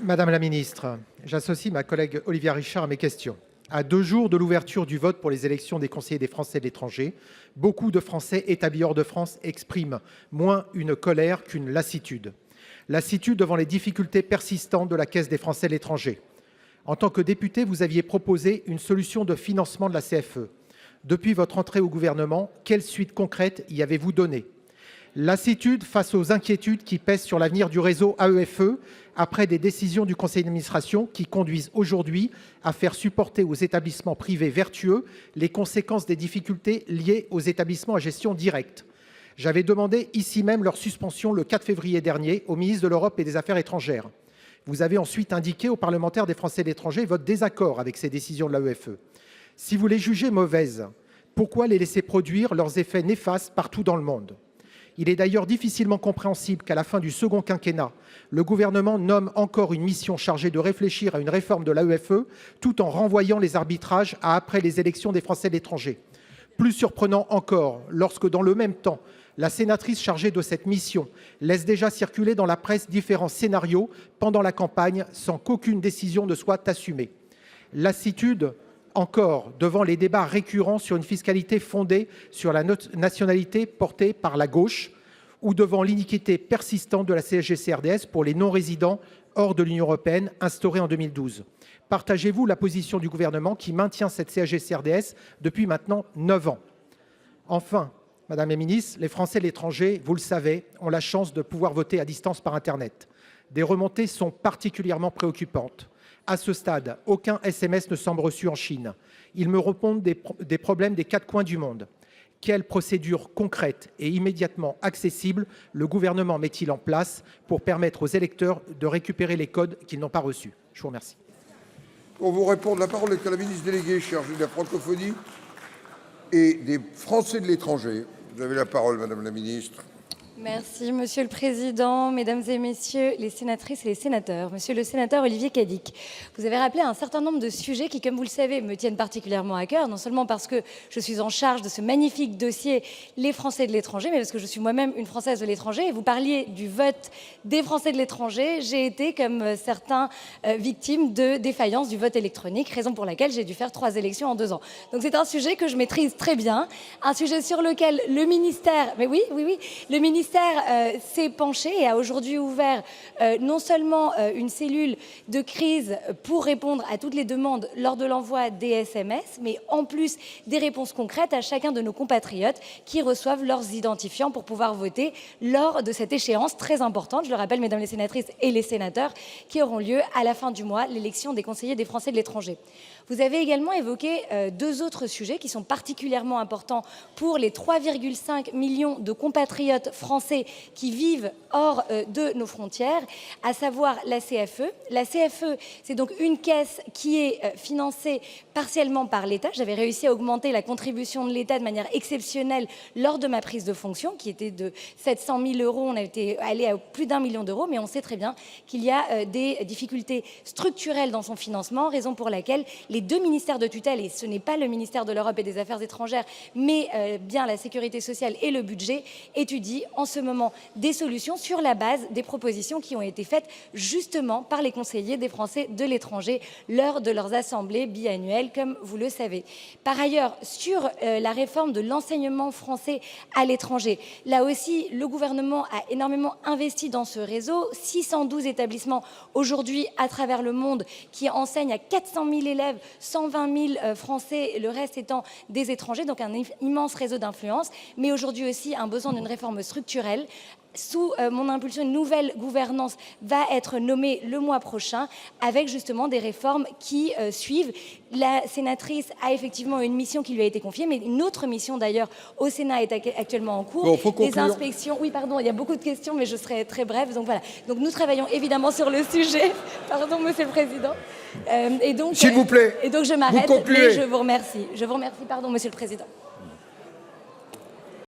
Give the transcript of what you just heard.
Madame la ministre, j'associe ma collègue Olivia Richard à mes questions. À 2 jours de l'ouverture du vote pour les élections des conseillers des Français de l'étranger, beaucoup de Français établis hors de France expriment moins une colère qu'une lassitude. Lassitude devant les difficultés persistantes de la Caisse des Français de l'étranger. En tant que député, vous aviez proposé une solution de financement de la CFE. Depuis votre entrée au gouvernement, quelle suite concrète y avez-vous donné? Lassitude face aux inquiétudes qui pèsent sur l'avenir du réseau AEFE après des décisions du conseil d'administration qui conduisent aujourd'hui à faire supporter aux établissements privés vertueux les conséquences des difficultés liées aux établissements à gestion directe. J'avais demandé ici même leur suspension le 4 février dernier au ministre de l'Europe et des Affaires étrangères. Vous avez ensuite indiqué aux parlementaires des Français de l'étranger votre désaccord avec ces décisions de l'AEFE. Si vous les jugez mauvaises, pourquoi les laisser produire leurs effets néfastes partout dans le monde? Il est d'ailleurs difficilement compréhensible qu'à la fin du second quinquennat, le gouvernement nomme encore une mission chargée de réfléchir à une réforme de l'AEFE tout en renvoyant les arbitrages à après les élections des Français de l'étranger. Plus surprenant encore, lorsque dans le même temps, la sénatrice chargée de cette mission laisse déjà circuler dans la presse différents scénarios pendant la campagne sans qu'aucune décision ne soit assumée. Lassitude encore devant les débats récurrents sur une fiscalité fondée sur la nationalité portée par la gauche ou devant l'iniquité persistante de la CSG-CRDS pour les non-résidents hors de l'Union européenne instaurée en 2012. Partagez-vous la position du gouvernement qui maintient cette CSG-CRDS depuis maintenant 9 ans? Enfin, Madame la ministre, les Français de l'étranger, vous le savez, ont la chance de pouvoir voter à distance par Internet. Des remontées sont particulièrement préoccupantes. À ce stade, aucun SMS ne semble reçu en Chine. Ils me répondent des problèmes des 4 coins du monde. Quelles procédures concrètes et immédiatement accessibles le gouvernement met-il en place pour permettre aux électeurs de récupérer les codes qu'ils n'ont pas reçus? Je vous remercie. Pour vous répondre, la parole est à la ministre déléguée chargée de la francophonie et des Français de l'étranger. Vous avez la parole, Madame la ministre. Merci, Monsieur le Président, Mesdames et Messieurs les sénatrices et les sénateurs. Monsieur le sénateur Olivier Cadic, vous avez rappelé un certain nombre de sujets qui, comme vous le savez, me tiennent particulièrement à cœur, non seulement parce que je suis en charge de ce magnifique dossier les Français de l'étranger, mais parce que je suis moi-même une Française de l'étranger. Et vous parliez du vote des Français de l'étranger. J'ai été, comme certains, victime de défaillance du vote électronique, raison pour laquelle j'ai dû faire 3 élections en 2 ans. Donc c'est un sujet que je maîtrise très bien, un sujet sur lequel le ministère, mais oui, le ministère s'est penché et a aujourd'hui ouvert non seulement une cellule de crise pour répondre à toutes les demandes lors de l'envoi des SMS, mais en plus des réponses concrètes à chacun de nos compatriotes qui reçoivent leurs identifiants pour pouvoir voter lors de cette échéance très importante, je le rappelle, mesdames les sénatrices et les sénateurs, qui auront lieu à la fin du mois, l'élection des conseillers des Français de l'étranger. Vous avez également évoqué 2 autres sujets qui sont particulièrement importants pour les 3,5 millions de compatriotes français qui vivent hors de nos frontières, à savoir la CFE. La CFE, c'est donc une caisse qui est financée partiellement par l'État. J'avais réussi à augmenter la contribution de l'État de manière exceptionnelle lors de ma prise de fonction, qui était de 700 000 €. On a été allé à plus d'1 million d'euros, mais on sait très bien qu'il y a des difficultés structurelles dans son financement, raison pour laquelle les 2 ministères de tutelle, et ce n'est pas le ministère de l'Europe et des Affaires étrangères, mais bien la Sécurité sociale et le budget, étudient en ce moment des solutions sur la base des propositions qui ont été faites justement par les conseillers des Français de l'étranger lors de leurs assemblées biannuelles, comme vous le savez. Par ailleurs, sur la réforme de l'enseignement français à l'étranger, là aussi, le gouvernement a énormément investi dans ce réseau. 612 établissements aujourd'hui à travers le monde qui enseignent à 400 000 élèves, 120 000 Français, le reste étant des étrangers, donc un immense réseau d'influence, mais aujourd'hui aussi un besoin d'une réforme structurelle. Sous mon impulsion, une nouvelle gouvernance va être nommée le mois prochain avec justement des réformes qui suivent. La sénatrice a effectivement une mission qui lui a été confiée, mais une autre mission d'ailleurs au Sénat est actuellement en cours. Bon, faut conclure. Des inspections. Oui, pardon, il y a beaucoup de questions, mais je serai très brève. Donc voilà. Donc nous travaillons évidemment sur le sujet. Pardon, Monsieur le Président. S'il vous plaît. Et donc je m'arrête, mais je vous remercie. Je vous remercie, pardon, Monsieur le Président.